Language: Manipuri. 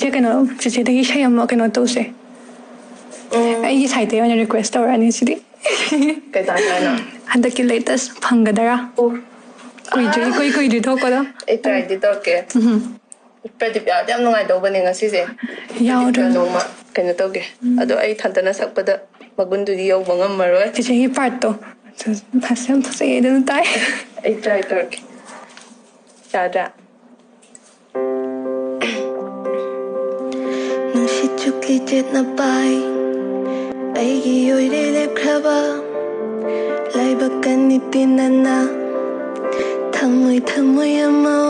Cici kena cici tadi saya mau kena tahu sih. Ini saya tu yang request orang ni sini. Kita mana? Ada latest panggadara. Koi di tu kau dah. Itu di tu ke. Pradip ya, jam nungai tahu bani ngasi sih. Ya orang. Nungma kena tahu ke. Ado ay thantana sak pada magundu dia bangam marwai. Cici ini part tu. Pasal pasal itu tak. Itu ke. Ada. Chuklijet na pai aigi oire lep khaba laiba kanitin na thamoi ama